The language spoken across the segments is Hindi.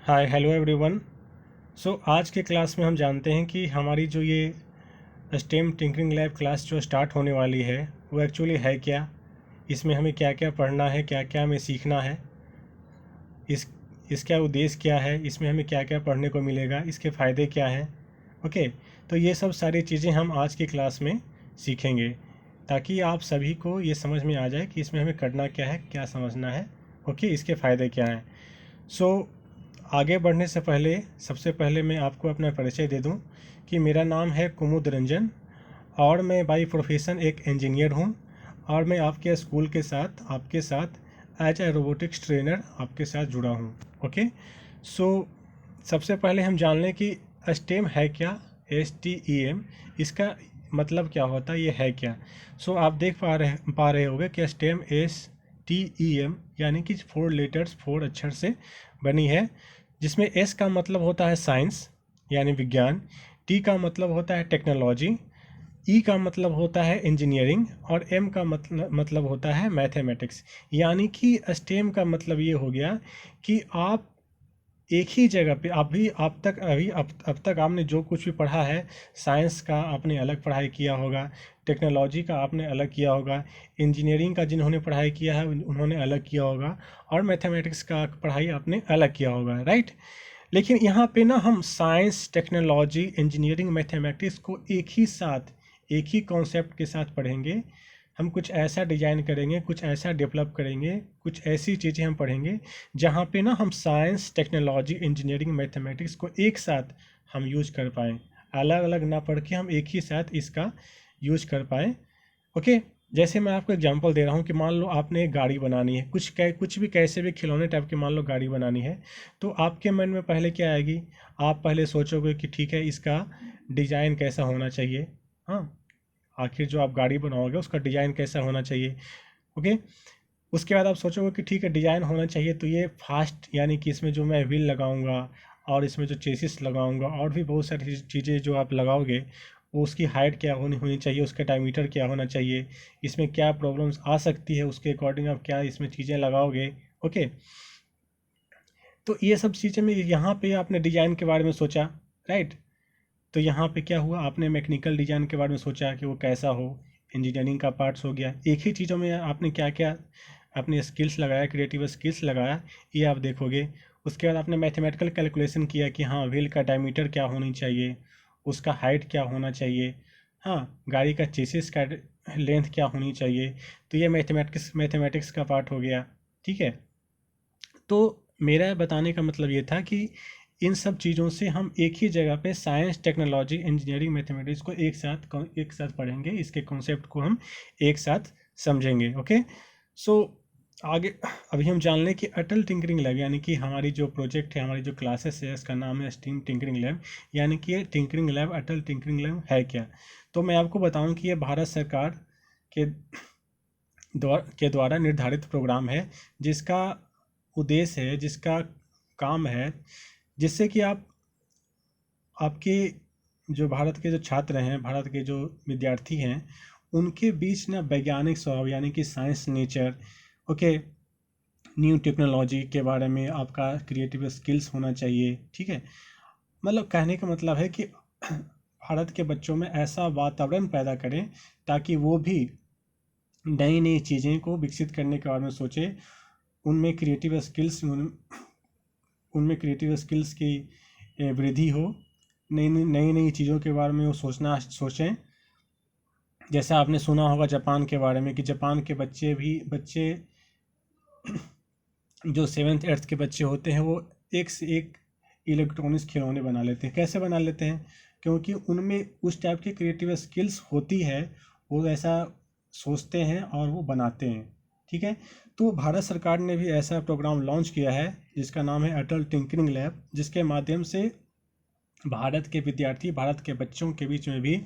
Hi hello everyone. सो आज के क्लास में हम जानते हैं कि हमारी जो ये स्टेम टिंकरिंग लैब क्लास जो स्टार्ट होने वाली है वो एक्चुअली है क्या, इसमें हमें क्या क्या पढ़ना है, क्या क्या हमें सीखना है, इस इसका उद्देश्य क्या है, इसमें हमें क्या क्या पढ़ने को मिलेगा, इसके फ़ायदे क्या हैं। ओके, तो ये सब सारी चीज़ें हम आज की क्लास में सीखेंगे ताकि आप सभी को ये समझ में आ जाए कि इसमें हमें करना क्या है, क्या समझना है। ओके, इसके फ़ायदे क्या हैं। सो आगे बढ़ने से पहले सबसे पहले मैं आपको अपना परिचय दे दूं कि मेरा नाम है कुमुद रंजन और मैं बाय प्रोफेशन एक इंजीनियर हूं और मैं आपके स्कूल के साथ आपके साथ एज ए रोबोटिक्स ट्रेनर आपके साथ जुड़ा हूं। ओके, सो सबसे पहले हम जान लें कि स्टेम है क्या। STEM, इसका मतलब क्या होता है, ये है क्या। सो आप देख पा रहे होंगे कि स्टेम STEM यानी कि 4 लेटर्स 4 अक्षर से बनी है, जिसमें S का मतलब होता है साइंस यानी विज्ञान, T का मतलब होता है टेक्नोलॉजी, E का मतलब होता है इंजीनियरिंग और M का मतलब होता है मैथमेटिक्स। यानी कि स्टेम का मतलब ये हो गया कि आप एक ही जगह पे अब तक आपने जो कुछ भी पढ़ा है, साइंस का आपने अलग पढ़ाई किया होगा, टेक्नोलॉजी का आपने अलग किया होगा, इंजीनियरिंग का जिन्होंने पढ़ाई किया है उन्होंने अलग किया होगा और मैथमेटिक्स का पढ़ाई आपने अलग किया होगा, राइट। लेकिन यहाँ पे ना हम साइंस, टेक्नोलॉजी, इंजीनियरिंग, मैथमेटिक्स को एक ही साथ, एक ही कॉन्सेप्ट के साथ पढ़ेंगे। हम कुछ ऐसा डिजाइन करेंगे, कुछ ऐसा डेवलप करेंगे, कुछ ऐसी चीज़ें हम पढ़ेंगे जहाँ पे ना हम साइंस, टेक्नोलॉजी, इंजीनियरिंग, मैथमेटिक्स को एक साथ हम यूज कर पाएँ, अलग अलग ना पढ़ के हम एक ही साथ इसका यूज कर पाएँ। ओके, जैसे मैं आपको एग्जांपल दे रहा हूँ कि मान लो आपने एक गाड़ी बनानी है, कुछ भी कैसे भी खिलौने टाइप की मान लो गाड़ी बनानी है, तो आपके मन में पहले क्या आएगी। आप पहले सोचोगे कि ठीक है, इसका डिज़ाइन कैसा होना चाहिए। हाँ, आखिर जो आप गाड़ी बनाओगे उसका डिज़ाइन कैसा होना चाहिए। ओके, उसके बाद आप सोचोगे कि ठीक है, डिज़ाइन होना चाहिए तो ये फास्ट, यानी कि इसमें जो मैं व्हील लगाऊंगा और इसमें जो चेसिस लगाऊंगा और भी बहुत सारी चीज़ें जो आप लगाओगे, वो उसकी हाइट क्या होनी होनी चाहिए, उसका डायमीटर क्या होना चाहिए, इसमें क्या प्रॉब्लम्स आ सकती है, उसके अकॉर्डिंग आप क्या इसमें चीज़ें लगाओगे। ओके, तो ये सब चीज़ें में यहाँ पे आपने डिज़ाइन के बारे में सोचा, राइट। तो यहाँ पे क्या हुआ, आपने मैकेनिकल डिज़ाइन के बारे में सोचा कि वो कैसा हो, इंजीनियरिंग का पार्ट्स हो गया। एक ही चीज़ों में आपने क्या क्या अपने स्किल्स लगाया, क्रिएटिव स्किल्स लगाया, ये आप देखोगे। उसके बाद आपने मैथमेटिकल कैलकुलेशन किया कि हाँ, व्हील का डायमीटर क्या होनी चाहिए, उसका हाइट क्या होना चाहिए, हाँ, गाड़ी का चेसिस का लेंथ क्या होनी चाहिए। तो ये मैथमेटिक्स का पार्ट हो गया, ठीक है। तो मेरा बताने का मतलब ये था कि इन सब चीज़ों से हम एक ही जगह पे साइंस, टेक्नोलॉजी, इंजीनियरिंग, मैथमेटिक्स को एक साथ पढ़ेंगे, इसके कॉन्सेप्ट को हम एक साथ समझेंगे। ओके, सो आगे अभी हम जान लें कि अटल टिंकरिंग लैब यानी कि हमारी जो प्रोजेक्ट है, हमारी जो क्लासेस है, इसका नाम है स्टीम टिंकरिंग लैब। यानी कि ये टिंकरिंग लैब, अटल टिंकरिंग लैब है क्या। तो मैं आपको बताऊं कि ये भारत सरकार के द्वारा निर्धारित प्रोग्राम है, जिसका उद्देश्य है, जिसका काम है, जिससे कि आपके जो भारत के जो छात्र हैं, भारत के जो विद्यार्थी हैं, उनके बीच ना वैज्ञानिक स्वभाव यानी कि science nature, okay, new technology के बारे में आपका क्रिएटिव स्किल्स होना चाहिए, ठीक है। मतलब कहने का मतलब है कि भारत के बच्चों में ऐसा वातावरण पैदा करें ताकि वो भी नई नई चीज़ें को विकसित करने के बारे में सोचे, उनमें क्रिएटिव स्किल्स उनमें क्रिएटिव स्किल्स की वृद्धि हो, नई नई चीज़ों के बारे में वो सोचें। जैसे आपने सुना होगा जापान के बारे में कि जापान के बच्चे जो 7th 8th के बच्चे होते हैं, वो एक से एक इलेक्ट्रॉनिक्स खिलौने बना लेते हैं। कैसे बना लेते हैं, क्योंकि उनमें उस टाइप की क्रिएटिव स्किल्स होती है, वो ऐसा सोचते हैं और वो बनाते हैं, ठीक है। तो भारत सरकार ने भी ऐसा प्रोग्राम लॉन्च किया है जिसका नाम है अटल टिंकरिंग लैब, जिसके माध्यम से भारत के विद्यार्थी, भारत के बच्चों के बीच में भी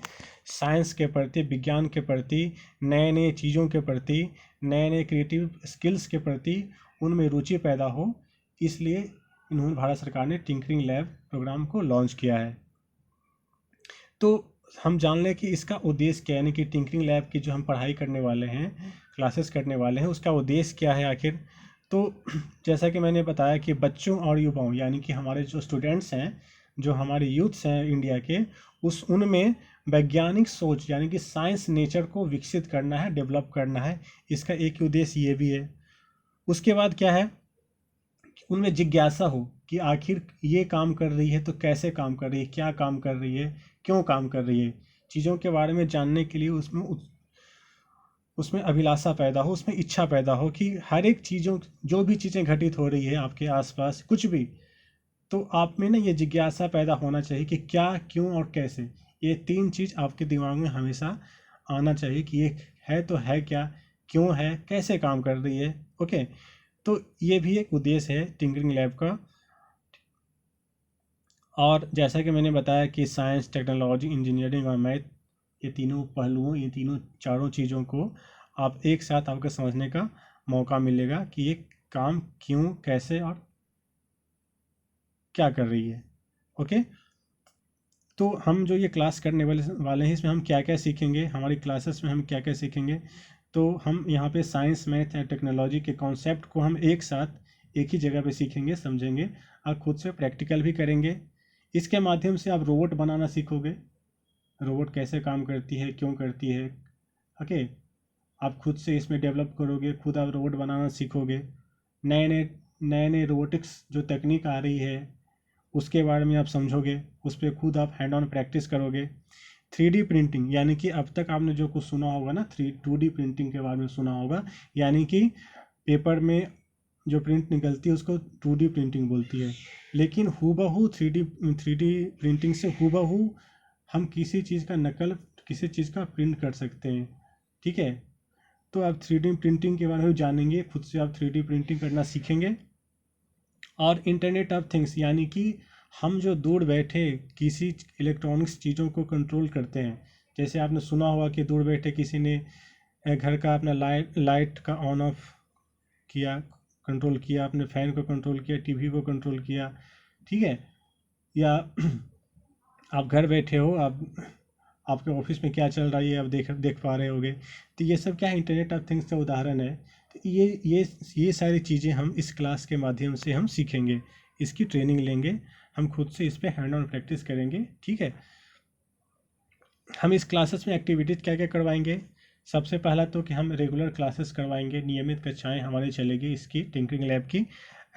साइंस के प्रति, विज्ञान के प्रति, नए नए चीज़ों के प्रति, नए नए क्रिएटिव स्किल्स के प्रति उनमें रुचि पैदा हो। इसलिए इन्होंने, भारत सरकार ने टिंकरिंग लैब प्रोग्राम को लॉन्च किया है। तो हम जान लें कि इसका उद्देश्य क्या है, यानी कि टिंकरिंग लैब की जो हम पढ़ाई करने वाले हैं, क्लासेस करने वाले हैं, उसका उद्देश्य क्या है आखिर। तो जैसा कि मैंने बताया कि बच्चों और युवाओं यानी कि हमारे जो स्टूडेंट्स हैं, जो हमारे यूथ्स हैं इंडिया के, उनमें वैज्ञानिक सोच यानी कि साइंस नेचर को विकसित करना है, डेवलप करना है। इसका एक उद्देश्य ये भी है। उसके बाद क्या है, उनमें जिज्ञासा हो कि आखिर ये काम कर रही है तो कैसे काम कर रही है, क्या काम कर रही है, क्यों काम कर रही है, चीज़ों के बारे में जानने के लिए उसमें अभिलाषा पैदा हो, उसमें इच्छा पैदा हो कि हर एक चीज़ों, जो भी चीज़ें घटित हो रही है आपके आसपास कुछ भी, तो आप में ना ये जिज्ञासा पैदा होना चाहिए कि क्या, क्यों और कैसे। ये 3 चीज़ आपके दिमाग में हमेशा आना चाहिए कि ये है तो है क्या, क्यों है, कैसे काम कर रही है। ओके, तो ये भी एक उद्देश्य है टिंकरिंग लैब का। और जैसा कि मैंने बताया कि साइंस, टेक्नोलॉजी, इंजीनियरिंग और मैथ, ये तीनों पहलुओं, ये तीनों चारों चीज़ों को आप एक साथ आपको समझने का मौका मिलेगा कि ये काम क्यों, कैसे और क्या कर रही है। ओके, तो हम जो ये क्लास करने वाले हैं, इसमें हम क्या क्या सीखेंगे, हमारी क्लासेस में हम क्या क्या सीखेंगे। तो हम यहाँ पे साइंस, मैथ या टेक्नोलॉजी के कॉन्सेप्ट को हम एक साथ एक ही जगह पे सीखेंगे, समझेंगे और खुद से प्रैक्टिकल भी करेंगे। इसके माध्यम से आप रोबोट बनाना सीखोगे, रोबोट कैसे काम करती है, क्यों करती है। ओके, आप खुद से इसमें डेवलप करोगे, खुद आप रोबोट बनाना सीखोगे। नए नए रोबोटिक्स जो तकनीक आ रही है उसके बारे में आप समझोगे, उस पर खुद आप हैंड ऑन प्रैक्टिस करोगे। 3D प्रिंटिंग यानी कि अब तक आपने जो कुछ सुना होगा ना, 2D प्रिंटिंग के बारे में सुना होगा, यानी कि पेपर में जो प्रिंट निकलती है उसको 2D प्रिंटिंग बोलती है। लेकिन हूबहू 3D प्रिंटिंग से हूबहू हम किसी चीज़ का नकल, किसी चीज़ का प्रिंट कर सकते हैं। ठीक है, तो आप 3D प्रिंटिंग के बारे में जानेंगे, खुद से आप 3D प्रिंटिंग करना सीखेंगे। और इंटरनेट ऑफ थिंग्स यानी कि हम जो दूर बैठे किसी इलेक्ट्रॉनिक्स चीज़ों को कंट्रोल करते हैं, जैसे आपने सुना होगा कि दूर बैठे किसी ने घर का अपना लाइट का ऑन ऑफ किया, कंट्रोल किया, अपने फ़ैन को कंट्रोल किया, टीवी को कंट्रोल किया। ठीक है, या आप घर बैठे हो, आप आपके ऑफिस में क्या चल रहा है आप देख पा रहे होगे। तो ये सब क्या है, इंटरनेट ऑफ थिंग्स का उदाहरण है। तो ये सारी चीज़ें हम इस क्लास के माध्यम से हम सीखेंगे, इसकी ट्रेनिंग लेंगे, हम खुद से इस पर हैंड ऑन प्रैक्टिस करेंगे। ठीक है, हम इस क्लासेस में एक्टिविटीज़ क्या क्या करवाएंगे। सबसे पहला तो कि हम रेगुलर क्लासेस करवाएंगे, नियमित कक्षाएं हमारी चलेगी इसकी टिंकरिंग लैब की,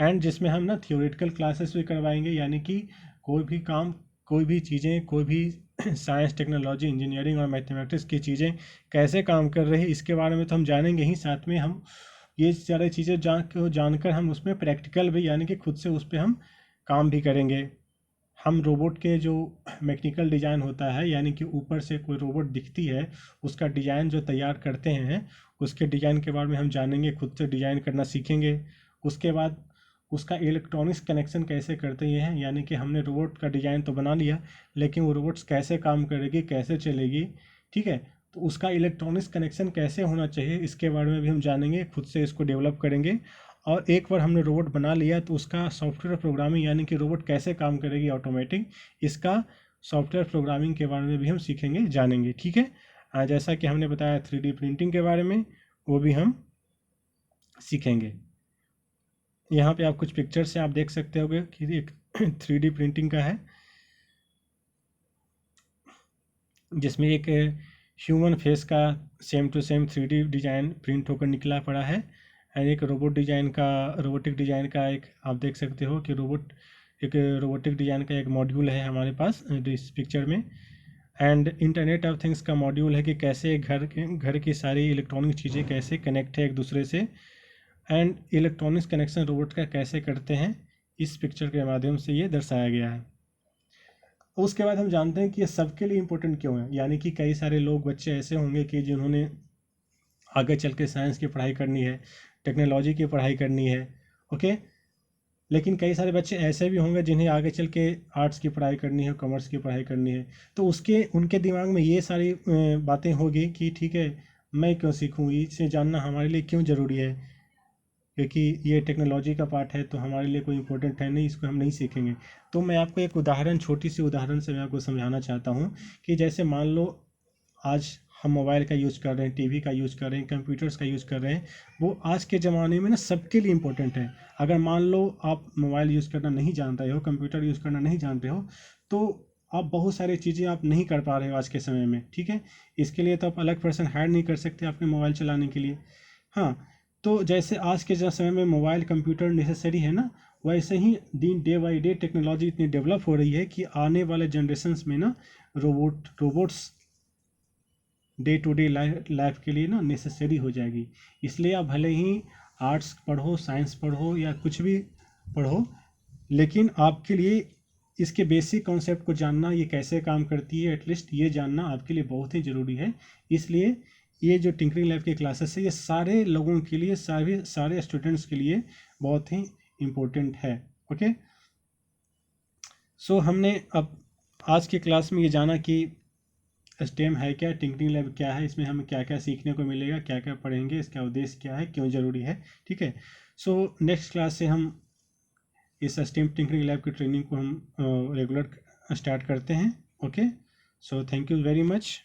एंड जिसमें हम ना थियोरेटिकल क्लासेस भी करवाएंगे, यानी कि कोई भी काम, कोई भी चीज़ें, कोई भी साइंस, टेक्नोलॉजी, इंजीनियरिंग और मैथमेटिक्स की चीज़ें कैसे काम कर रही है इसके बारे में तो हम जानेंगे ही, साथ में हम ये सारी चीज़ें जानकर हम उसमें प्रैक्टिकल भी यानी कि खुद से उस पर हम काम भी करेंगे। हम रोबोट के जो मैकेनिकल डिज़ाइन होता है, यानी कि ऊपर से कोई रोबोट दिखती है, उसका डिज़ाइन जो तैयार करते हैं, उसके डिज़ाइन के बारे में हम जानेंगे, खुद से डिज़ाइन करना सीखेंगे। उसके बाद उसका इलेक्ट्रॉनिक्स कनेक्शन कैसे करते हैं, यानी कि हमने रोबोट का डिज़ाइन तो बना लिया, लेकिन वो रोबोट्स कैसे काम करेगी, कैसे चलेगी। ठीक है, तो उसका इलेक्ट्रॉनिक्स कनेक्शन कैसे होना चाहिए इसके बारे में भी हम जानेंगे, खुद से इसको डेवलप करेंगे। और एक बार हमने रोबोट बना लिया तो उसका सॉफ्टवेयर प्रोग्रामिंग यानी कि रोबोट कैसे काम करेगी ऑटोमेटिक, इसका सॉफ्टवेयर प्रोग्रामिंग के बारे में भी हम सीखेंगे, जानेंगे। ठीक है, जैसा कि हमने बताया 3D प्रिंटिंग के बारे में, वो भी हम सीखेंगे। यहाँ पे आप कुछ पिक्चर से आप देख सकते होगे कि एक 3D प्रिंटिंग का है, जिसमें एक ह्यूमन फेस का same to same 3D design print होकर निकला पड़ा है। एंड एक रोबोटिक डिज़ाइन का एक आप देख सकते हो कि एक रोबोटिक डिज़ाइन का एक मॉड्यूल है हमारे पास इस पिक्चर में। एंड इंटरनेट ऑफ थिंग्स का मॉड्यूल है कि कैसे घर की सारी इलेक्ट्रॉनिक चीज़ें कैसे कनेक्ट है एक दूसरे से, एंड इलेक्ट्रॉनिक्स कनेक्शन रोबोट का कैसे करते हैं, इस पिक्चर के माध्यम से ये दर्शाया गया है। उसके बाद हम जानते हैं कि ये सबके लिए इम्पोर्टेंट क्यों है, यानी कि कई सारे लोग, बच्चे ऐसे होंगे कि जिन्होंने आगे चल के साइंस की पढ़ाई करनी है, टेक्नोलॉजी की पढ़ाई करनी है। ओके, लेकिन कई सारे बच्चे ऐसे भी होंगे जिन्हें आगे चल के आर्ट्स की पढ़ाई करनी है, कॉमर्स की पढ़ाई करनी है। तो उनके दिमाग में ये सारी बातें होगी कि ठीक है, मैं क्यों सीखूँ, इसे जानना हमारे लिए क्यों ज़रूरी है, क्योंकि ये टेक्नोलॉजी का पार्ट है तो हमारे लिए कोई इम्पोर्टेंट है नहीं, इसको हम नहीं सीखेंगे। तो मैं आपको एक उदाहरण, छोटी सी उदाहरण से मैं आपको समझाना चाहता हूँ कि जैसे मान लो आज हम मोबाइल का यूज़ कर रहे हैं, टीवी का यूज़ कर रहे हैं, कंप्यूटर्स का यूज़ कर रहे हैं, वो आज के ज़माने में ना सबके लिए इम्पोर्टेंट है। अगर मान लो आप मोबाइल यूज़ करना नहीं जान रहे हो, कंप्यूटर यूज़ करना नहीं जान रहे हो, तो आप बहुत सारी चीज़ें आप नहीं कर पा रहे हो आज के समय में, ठीक है। इसके लिए तो आप अलग पर्सन हायर नहीं कर सकते आपके मोबाइल चलाने के लिए। हाँ, तो जैसे आज के समय में मोबाइल कंप्यूटर नेसेसरी है ना, वैसे ही दिन डे बाई डे टेक्नोलॉजी इतनी डेवलप हो रही है कि आने वाले जनरेशन्स में ना robots day to day life के लिए ना नेसेसरी हो जाएगी। इसलिए आप भले ही आर्ट्स पढ़ो, साइंस पढ़ो या कुछ भी पढ़ो, लेकिन आपके लिए इसके बेसिक कॉन्सेप्ट को जानना, ये कैसे काम करती है, एटलीस्ट ये जानना आपके लिए बहुत ही ज़रूरी है। इसलिए ये जो टिंकरिंग लैब की क्लासेस है, ये सारे लोगों के लिए, सारे स्टूडेंट्स के लिए बहुत ही इम्पोर्टेंट है। ओके, सो हमने अब आज की क्लास में ये जाना कि स्टेम है क्या, टिंकरिंग लैब क्या है, इसमें हमें क्या क्या सीखने को मिलेगा, क्या क्या पढ़ेंगे, इसका उद्देश्य क्या है, क्यों ज़रूरी है, ठीक है। सो नेक्स्ट क्लास से हम इस स्टेम टिंकरिंग लैब की ट्रेनिंग को हम रेगुलर स्टार्ट करते हैं। Okay, so thank you very much.